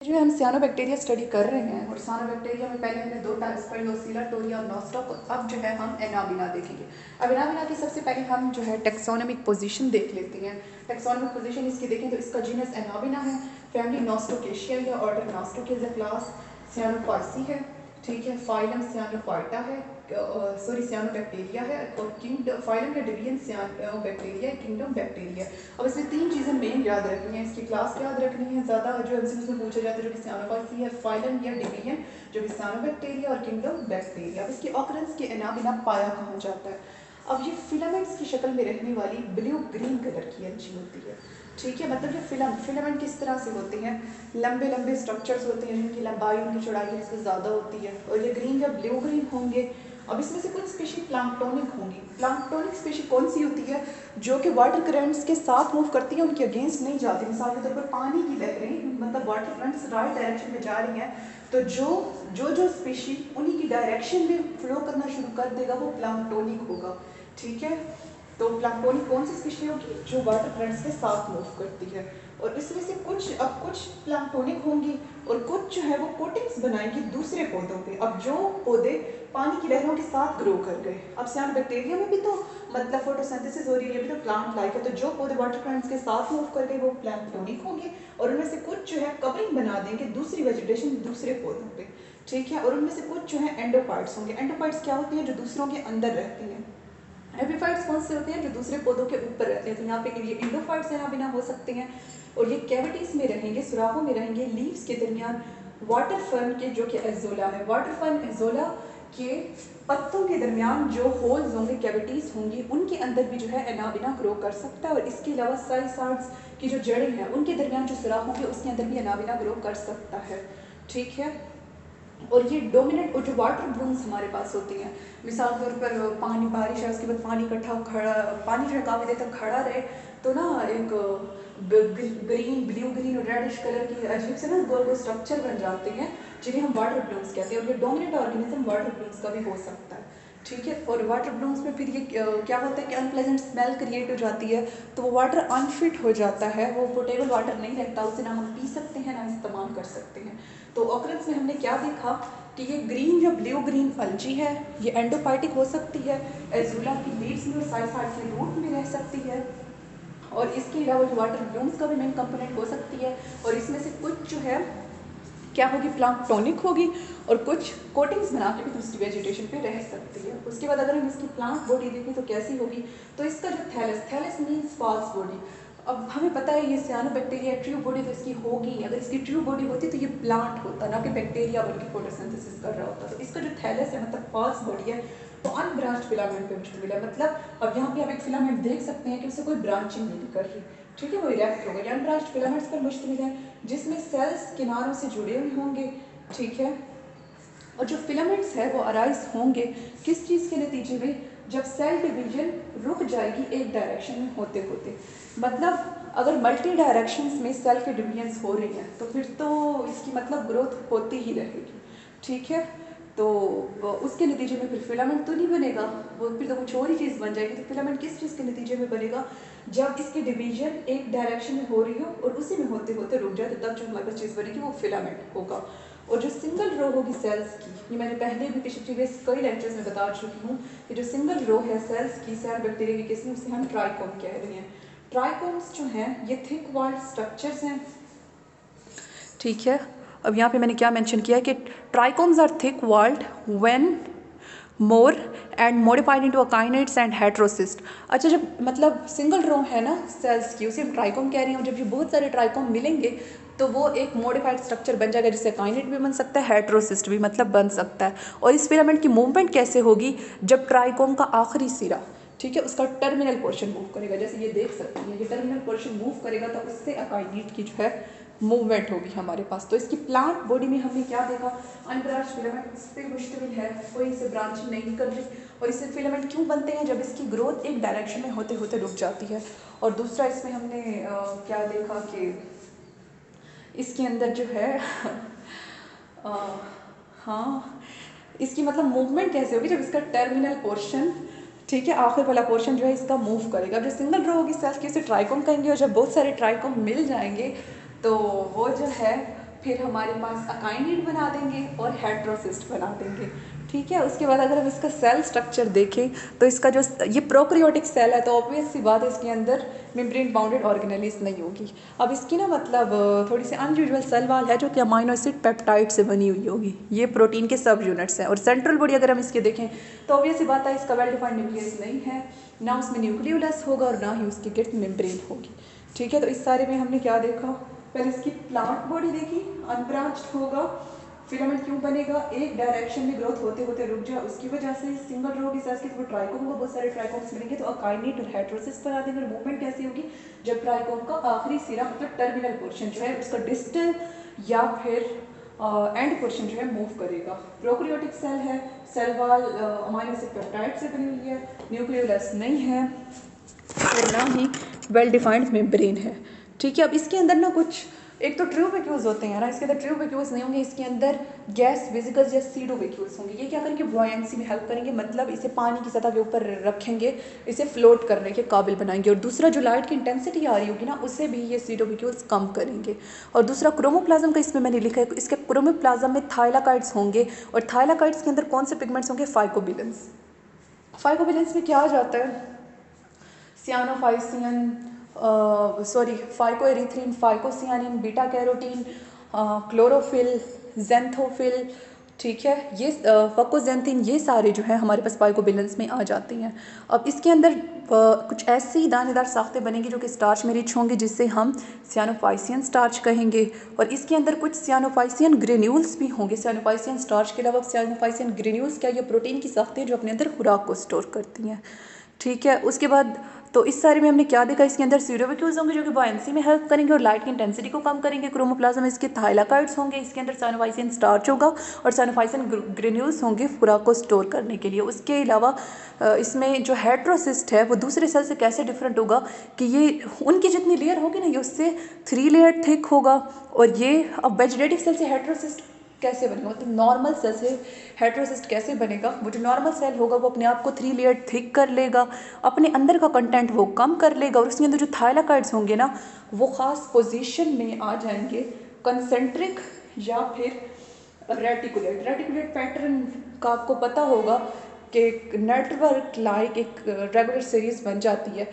जो है हम सियानोबैक्टीरिया स्टडी कर रहे हैं और सियानोबैक्टीरिया में पहले हमने दो टाइप्स पढ़ी ओसिला टोरिया और नॉस्टॉक। अब जो है हम एनाबिना देखेंगे। अब एनाबिना की सबसे पहले हम जो है टेक्सोनोमिक पोजीशन देख लेते हैं। टेक्सोनोमिक पोजीशन इसकी देखें तो इसका जीनस एनाबिना है, फैमिली नॉस्टोकेशिया है, ऑर्डर नॉस्टोकेज, क्लास सियानोफॉयसी है, ठीक है, फाइलम सियानोफाइटा है, सॉरी सियानोबैक्टीरिया है, और किंगडम फाइलम का डिवीजन सियानोबैक्टीरिया, किंगडम बैक्टीरिया। अब इसमें तीन चीज़ें मेन याद रखनी है। इसकी क्लास याद रखनी है, ज़्यादा जो एमसीक्यूज में पूछा जाता है, जो कि सियानोफॉयसी है, फाइलम या डिवीजन जो कि सियानोबैक्टीरिया, और किंगडम बैक्टीरिया। अब इसकी ऑकरेंस के एनाबिना पाया कहाँ जाता है। अब ये फिलामेंट्स की शक्ल में रहने वाली ब्लू ग्रीन कलर की एलची होती है, ठीक है। मतलब ये फिलामेंट किस तरह से होते हैं, लंबे लंबे स्ट्रक्चर्स होते हैं जिनकी लंबाई उनकी चौड़ाई इससे ज़्यादा होती है, और ये ग्रीन या ब्लू ग्रीन होंगे। अब इसमें से कुछ स्पीशी प्लांक्टोनिक होंगी। प्लांक्टोनिक स्पीशी कौन सी होती है, जो कि वाटर करंट्स के साथ मूव करती है, उनके अगेंस्ट नहीं जाती। मिसाल के तौर पर पानी की लहरें, मतलब वाटर करंट्स राइट डायरेक्शन में जा रही हैं, तो जो स्पीशी उन्हीं की डायरेक्शन में फ्लो करना शुरू कर देगा वो प्लांक्टोनिक होगा, ठीक है। तो प्लांक्टोनिक कौन सी स्पीशी होगी, जो वाटर करंट्स के साथ मूव करती है। और इसमें से कुछ प्लांक्टोनिक होंगी और कुछ जो है वो कोटिंग्स बनाएंगी दूसरे पौधों पे। अब जो पौधे पानी की लहरों के साथ ग्रो कर गए, अब सियानोबैक्टीरिया में भी तो मतलब फोटोसिंथेसिस हो रही है, ये भी तो प्लांट लाइक है, तो जो पौधे वाटर करंट्स के साथ मूव कर गए वो प्लांक्टोनिक होंगे, और उनमें से कुछ जो है कवरिंग बना देंगे दूसरी वेजिटेशन दूसरे पौधों पे, ठीक है। और उनमें से कुछ जो है एंडोपाइट्स होंगे। एंडोपाइट्स क्या होती हैं, जो दूसरों के अंदर रहती हैं। एपिफाइट्स कौन से होते हैं, जो दूसरे पौधों के ऊपर रहते हैं। तो यहाँ पे ये एंडोफाइट्स यहाँ बिना हो सकते हैं, और ये कैविटीज में रहेंगे, सुराखों में रहेंगे, लीव्स के दरमियान। वाटर फर्न के जो कि एजोला है, वाटर फर्न एजोला के पत्तों के दरमियान जो होल्स होंगे, कैविटीज होंगी, उनके अंदर भी जो है एनाबिना ग्रो कर सकता है। और इसके अलावा साइसार्ड्स की जो जड़ें हैं उनके दरमियान जो सुराख होंगे उसके अंदर भी एनाबिना ग्रो कर सकता है, ठीक है। और ये डोमिनेंट और जो वाटर ब्लूम्स हमारे पास होती हैं, मिसाल के तौर पर पानी बारिश है, उसके बाद पानी इकट्ठा खड़ा, पानी जो है काफ़ी देर तक खड़ा रहे, तो ना एक ग्रीन ब्लू ग्रीन और रेडिश कलर की अजीब से ना गोल गोल स्ट्रक्चर बन जाते हैं, जिन्हें हम वाटर ब्लूम्स कहते हैं। और ये डोमिनेंट ऑर्गेनिज्म वाटर ब्लूम्स का भी हो सकता है, ठीक है। और वाटर ब्लूम्स में फिर ये क्या होता है कि अनप्लेजेंट स्मेल क्रिएट हो जाती है, तो वो वाटर अनफिट हो जाता है, वो पोटेबल वाटर नहीं रहता, उसे ना हम पी सकते हैं ना इस्तेमाल कर सकते हैं। तो ऑकरेंस में हमने क्या देखा कि ये ग्रीन या ब्लू ग्रीन अलजी है, ये एंडोपाइटिक हो सकती है, एजुला की लीव्स में और साइड के रूट में रह सकती है, और इसके अलावा जो वाटर ब्लूम्स का भी मेन कंपोनेंट हो सकती है। और इसमें से कुछ जो है क्या होगी, प्लांक्टोनिक होगी, और कुछ कोटिंग्स बना के भी दूसरी वेजिटेशन पे रह सकती है। उसके बाद अगर हम इसकी प्लांट बॉडी देखें तो कैसी होगी, तो इसका जो थैलस मीन्स फॉल्स बॉडी। अब हमें पता है ये सियानोबैक्टीरिया ट्रू बॉडी तो इसकी होगी, अगर इसकी ट्रू बॉडी होती तो ये प्लांट होता, ना कि बैक्टीरिया बल्कि फोटोसिंथेसिस कर रहा होता। तो इसका जो थैलस है मतलब फॉल्स बॉडी है, तो अनब्रांच्ड फिलामेंट पे मुश्तमिल है। मतलब अब यहाँ पे आप एक फिलामेंट देख सकते हैं कि उससे कोई ब्रांचिंग नहीं कर रही, ठीक है, वो इरेक्ट हो गई। अनब्रांच्ड फिलामेंट्स पर मुश्तमिल है, जिसमें सेल्स किनारों से जुड़े हुए होंगे, ठीक है। और जो फिलामेंट्स है वो अराइज होंगे किस चीज़ के नतीजे में, जब सेल डिवीजन रुक जाएगी एक डायरेक्शन में होते होते। मतलब अगर मल्टी डायरेक्शंस में सेल के डिवीजन्स हो रही हैं तो फिर तो इसकी मतलब ग्रोथ होती ही रहेगी, ठीक है। तो उसके नतीजे में फिर फिलामेंट तो नहीं बनेगा, वो फिर तो कुछ और ही चीज़ बन जाएगी। तो फिलामेंट किस चीज़ के नतीजे में बनेगा, जब इसकी डिवीजन एक डायरेक्शन में हो रही हो और उसी में होते होते रुक जाए, तो तब जो हमारे पास चीज़ बनेगी वो फिलामेंट होगा। और जो सिंगल रो होगी सेल्स की, ये मैंने पहले भी पिछले प्रीवियस कई लेक्चर्स में बता चुकी हूँ कि जो सिंगल रो है सेल्स की, सियानोबैक्टीरिया की किस्म, उसे हम ट्राइकोम कह रहे हैं। ट्राइकोम्स जो हैं ये थिक वॉल्ड स्ट्रक्चर्स हैं, ठीक है। अब यहाँ पे मैंने क्या मेंशन किया है कि trichomes are thick walled when more and modified into akinetes and heterocyst. अच्छा, जब मतलब सिंगल रो है ना सेल्स की, उसे हम ट्राइकोम कह रहे हैं, और जब ये बहुत सारे ट्राइकोम मिलेंगे तो वो एक मॉडिफाइड स्ट्रक्चर बन जाएगा, जिससे अकाइनेट भी बन सकता है, हेट्रोसिस्ट भी मतलब बन सकता है। और इस फिलामेंट की मूवमेंट कैसे होगी, जब ट्राइकोम का आखिरी सिरा, ठीक है, उसका टर्मिनल पोर्शन मूव करेगा, जैसे ये देख सकते हैं, ये टर्मिनल पोर्शन मूव करेगा तो उससे अकाइनेट की जो है मूवमेंट होगी हमारे पास। तो इसकी प्लांट बॉडी में हमने क्या देखा, अनब्रांच्ड फिलामेंट पे मुश्तमिल है, कोई इसे ब्रांचिंग नहीं कर रही। और इससे फिलामेंट क्यों बनते हैं, जब इसकी ग्रोथ एक डायरेक्शन में होते होते रुक जाती है। और दूसरा इसमें हमने क्या देखा कि इसके अंदर जो है हाँ, इसकी मतलब मूवमेंट कैसे होगी, जब इसका टर्मिनल पोर्शन, ठीक है, आखिर वाला पोर्शन जो है इसका मूव करेगा। जो सिंगल रो होगी सेल्स की उसे ट्राइकोम कहेंगे, और जब बहुत सारे ट्राइकोम मिल जाएंगे तो वो जो है फिर हमारे पास अकाइनिड बना देंगे और हेट्रोसिस्ट बना देंगे। ठीक है, उसके बाद अगर हम इसका सेल स्ट्रक्चर देखें तो इसका जो ये प्रोकैरियोटिक सेल है तो ऑब्वियस सी बात है इसके अंदर मेम्ब्रेन बाउंडेड ऑर्गेनेलिस नहीं होगी। अब इसकी ना मतलब थोड़ी सी अनयूजुअल सेल वाल है जो कि अमाइनो एसिड पेप्टाइड से बनी हुई होगी। ये प्रोटीन के सब यूनिट्स हैं। और सेंट्रल बॉडी अगर हम इसके देखें तो ऑब्वियस सी बात है इसका वेल डिफाइंड न्यूक्लियस नहीं है, ना उसमें न्यूक्लियोलस होगा और ना ही उसकी गिर्द मेम्ब्रेन होगी। ठीक है, तो इस सारे में हमने क्या देखा, पहले इसकी प्लांट बॉडी देखी, अनब्रांच्ड होगा, फिलामेंट क्यों बनेगा, एक डायरेक्शन में ग्रोथ होते होते रुक जाए, उसकी वजह से सिंगल रो की साइज के तो ट्राइकोम होगा, बहुत सारे ट्राइकोम्स मिलेंगे तो अकाइनेट और हेट्रोसिस्ट बना देंगे। और मूवमेंट कैसी होगी, जब ट्राइकोम का आखिरी सिरा मतलब टर्मिनल पोर्शन जो है उसका डिस्टल या फिर एंड पोर्शन जो है मूव करेगा। प्रोकैरियोटिक सेल है, cell wall amino acid peptide से बनी हुई है, न्यूक्लियोलस नहीं है और ना ही वेल डिफाइंड मेम्ब्रेन है। ठीक है, अब इसके अंदर ना कुछ एक तो ट्यूबिक्यूल्स होते हैं ना, इसके अंदर ट्यूबिक्यूल्स नहीं होंगे, इसके अंदर गैस वेसिकल्स या सीडोविक्यूल्स होंगे। ये क्या करेंगे, बुआयंसी में हेल्प करेंगे, मतलब इसे पानी की सतह के ऊपर रखेंगे, इसे फ्लोट करने के काबिल बनाएंगे। और दूसरा जो लाइट की इंटेंसिटी आ रही होगी ना उससे भी ये सीडोविक्यूल्स कम करेंगे। और दूसरा क्रोमोप्लाज्म का इसमें मैंने लिखा है, इसके क्रोमोप्लाज्म में थाइलाकाइड्स होंगे और थाइलाकाइड्स के अंदर कौन से पिगमेंट्स होंगे, फाइकोबिलेंस। फाइकोबिलेंस में क्या आ जाता है, सियानोफाइसियन phycoerythrin, फाइकोसियानिन, beta carotene, chlorophyll, xanthophyll. ठीक है, ये फकोजेंथिन, ये सारे जो है हमारे पास फाइकोबिलेंस में आ जाते हैं। अब इसके अंदर कुछ ऐसी दानेदार साख्तें बनेंगी जो कि स्टार्च में रिच होंगे जिससे हम सियानोफाइसियन स्टार्च कहेंगे। और इसके अंदर कुछ सियानोफाइसियन ग्रेन्यूल्स भी होंगे। सियानोफाइसियन स्टार्च के अलावा सियानोफाइसियन ग्रेन्यूल्स क्या, ये प्रोटीन की साख्तें जो अपने अंदर खुराक को स्टोर करती हैं। ठीक है, उसके बाद तो इस सारे में हमने क्या देखा, इसके अंदर सीडोविक्यूल्स होंगे जो कि बुआयंसी में हेल्प करेंगे और लाइट की इंटेंसिटी को कम करेंगे। क्रोमोप्लाज्म में इसके थाइलाकाइड्स होंगे, इसके अंदर साइनोफाइसियन स्टार्च होगा और साइनोफाइसियन ग्रेन्यूल्स होंगे खुराक को स्टोर करने के लिए। उसके अलावा इसमें जो हेट्रोसिस्ट है वो दूसरे सेल से कैसे डिफरेंट होगा कि ये उनकी जितनी लेयर होगी ना ये उससे 3 लेयर थिक होगा। और ये अब वेजिटेटिव सेल से हेट्रोसिस्ट कैसे बनेगा, मतलब नॉर्मल सेल से हेट्रोसिस्ट कैसे बनेगा, वो जो नॉर्मल सेल होगा वो अपने आप को 3 लेयर थिक कर लेगा, अपने अंदर का कंटेंट वो कम कर लेगा और उसके अंदर जो थाइलाकाइड्स होंगे ना वो ख़ास पोजीशन में आ जाएंगे, कंसेंट्रिक या फिर रेटिकुलेट। रेटिकुलेट पैटर्न का आपको पता होगा कि नेटवर्क लाइक एक रेगुलर सीरीज़ बन जाती है।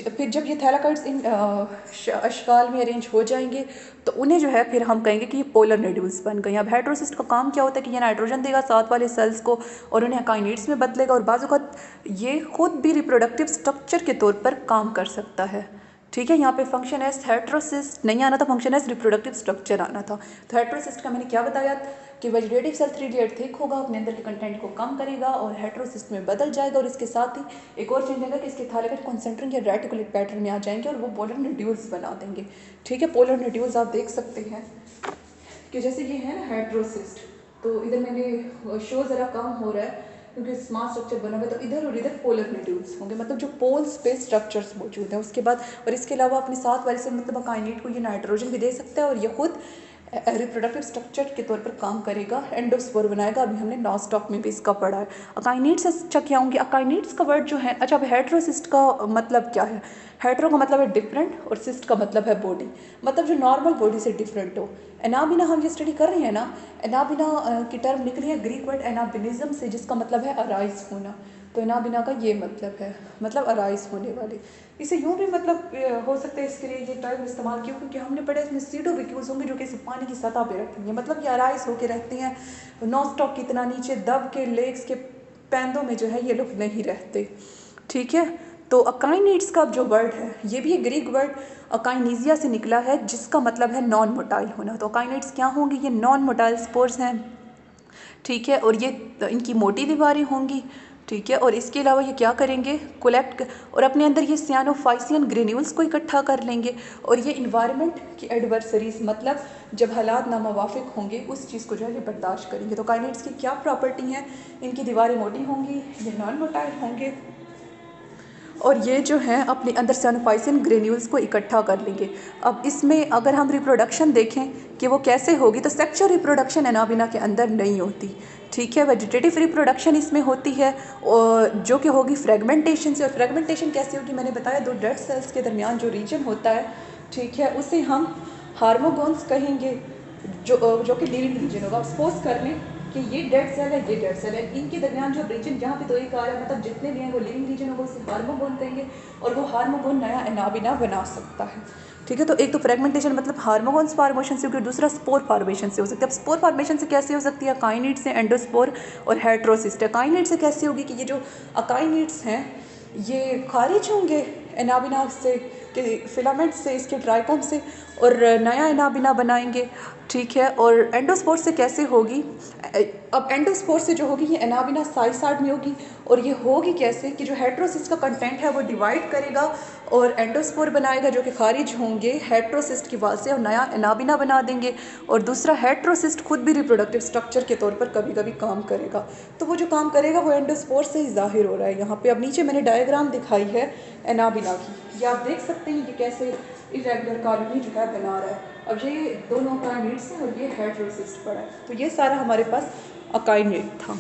फिर जब ये थैलाकाइड्स इन अशकाल में अरेंज हो जाएंगे तो उन्हें जो है फिर हम कहेंगे कि ये पोलर नोड्यूल्स बन गए। अब हेट्रोसिस्ट का काम क्या होता है कि ये नाइट्रोजन देगा साथ वाले सेल्स को और उन्हें अकाइनेट्स में बदलेगा और बाज़ औक़ात ये खुद भी रिप्रोडक्टिव स्ट्रक्चर के तौर पर काम कर सकता है। ठीक है, यहाँ पे फंक्शन एस हेट्रोसिस्ट नहीं आना था, फंक्शन एस रिप्रोडक्टिव स्ट्रक्चर आना था। तो हेट्रोसिस्ट का मैंने क्या बताया कि वेजिटेटिव सेल 3 लेयर थिक होगा, अपने अंदर के कंटेंट को कम करेगा और हेट्रोसिस्ट में बदल जाएगा। और इसके साथ ही एक और चेंज आएगा कि इसके थाइलाकाइड कंसेंट्रिक या रेटिकुलेट पैटर्न में आ जाएंगे और वो पोलर नोड्यूल्स बना देंगे। ठीक है, पोलर नोड्यूल्स आप देख सकते हैं कि जैसे ये है ना हेट्रोसिस्ट, तो इधर मैंने शो ज़रा कम हो रहा है क्योंकि स्मार्ट स्ट्रक्चर बना हुआ है, तो इधर और इधर पोलर नोड्यूल्स होंगे, मतलब जो पोल्स पे स्ट्रक्चर्स मौजूद हैं। उसके बाद और इसके अलावा अपने साथ वाले से मतलब अकाइनेट को ये नाइट्रोजन भी दे सकता है और ये खुद रिप्रोडक्टिव स्ट्रक्चर के तौर पर काम करेगा, एंडोस्पोर बनाएगा। अभी हमने नॉस्टॉक में भी इसका पढ़ा है। अकाइनेट्स अच्छा क्या होंगे, अकाइनेट्स का वर्ड जो है, अच्छा अब हेट्रोसिस्ट का मतलब क्या है, हेट्रो का मतलब है डिफरेंट और सिस्ट का मतलब है बॉडी, मतलब जो नॉर्मल बॉडी से डिफरेंट हो। एनाबिना हम ये स्टडी कर रहे हैं ना, एनाबिना की टर्म निकली है ग्रीक वर्ड एनाबिनिज्म से जिसका मतलब है अराइज होना। तो एनाबिना का ये मतलब है, मतलब अराइज होने वाले। इसे यूँ भी मतलब हो सकता है इसके लिए ये टर्म इस्तेमाल क्यों, क्योंकि हमने पढ़ा इसमें सीडोविक्यूल्स होंगे जो कि पानी की सतह पे रहती हैं, मतलब ये अराइज होके रहते हैं, नॉस्टॉक की इतना नीचे दब के लेग्स के पैंदों में जो है ये लोग नहीं रहते। ठीक है, तो अकाइनेट्स का जो वर्ड है ये भी ग्रीक वर्ड अकाइनीजिया से निकला है जिसका मतलब है नॉन मोटाइल होना। तो अकाइनेट्स क्या होंगे, ये नॉन मोटाइल स्पोर्स हैं। ठीक है, और ये इनकी मोटी दीवारें होंगी। ठीक है, और इसके अलावा ये क्या करेंगे, कोलेक्ट और अपने अंदर ये सियानोफाइसियन ग्रेन्यूल्स को इकट्ठा कर लेंगे और ये इन्वायरमेंट की एडवर्सरीज, मतलब जब हालात नामुवाफिक होंगे उस चीज़ को जो है ये बर्दाश्त करेंगे। तो काइनेट्स की क्या प्रॉपर्टी हैं, इनकी दीवारें मोटी होंगी, ये नॉन मोटाइल होंगे और ये जो है अपने अंदर सियानोफाइसिन ग्रेन्यूल्स को इकट्ठा कर लेंगे। अब इसमें अगर हम रिप्रोडक्शन देखें कि वो कैसे होगी, तो सेक्सुअल रिप्रोडक्शन एनाबिना के अंदर नहीं होती। ठीक है, वेजिटेटिव रिप्रोडक्शन इसमें होती है और जो कि होगी फ्रेगमेंटेशन से। और फ्रेगमेंटेशन कैसे होगी, मैंने बताया दो डेड सेल्स के दरमियान जो रीजन होता है, ठीक है, उसे हम हार्मोगोन्स कहेंगे। जो कि लिविंग रीजन होगा। सपोज कर लें कि ये डेड सेल है, ये डेड सेल है, इनके दरमियान जो रीजन जहाँ पे तो एक आ रहा है, मतलब जितने भी हैं वो लिविंग रीजन होगा, उसे हार्मोन कहेंगे और वो हार्मोन नया एनाबिना बना सकता है। ठीक है, तो एक तो फ्रेगमेंटेशन मतलब हार्मोन्स फॉर्मेशन से होगी, दूसरा स्पोर फॉर्मेशन से हो सकता है। अब स्पोर फॉर्मेशन से कैसे हो सकती है? अकाइनिड से, एंडोस्पोर और हेट्रोसिस्ट। अकाइनिड से कैसे होगी कि ये जो अकाइनिड्स हैं ये खारिज होंगे एनाबिना से, के फिलामेंट से, इसके ट्राइकोम से, और नया एनाबिना बनाएंगे। ठीक है, और एंडोस्पोर से कैसे होगी? अब एंडोस्पोर से जो होगी ये एनाबिना साइड में होगी, और ये होगी कैसे कि जो हेट्रोसिस्ट का कंटेंट है वो डिवाइड करेगा और एंडोस्पोर बनाएगा जो कि खारिज होंगे हेट्रोसिस्ट की वजह से और नया एनाबिना बना देंगे। और दूसरा हेट्रोसिस्ट खुद भी रिप्रोडक्टिव स्ट्रक्चर के तौर पर कभी कभी काम करेगा, तो वो जो काम करेगा वो एंडोस्पोर से ही जाहिर हो रहा है यहाँ पे। अब नीचे मैंने डायग्राम दिखाई है एनाबिना की, ये आप देख सकते हैं कि कैसे इरेगुलर कॉलोनी जो है बना रहा है। अब ये दोनों अकाइनेट्स हैं और ये हेट्रोसिस्ट पड़ा है, तो ये सारा हमारे पास अकाइनेट था।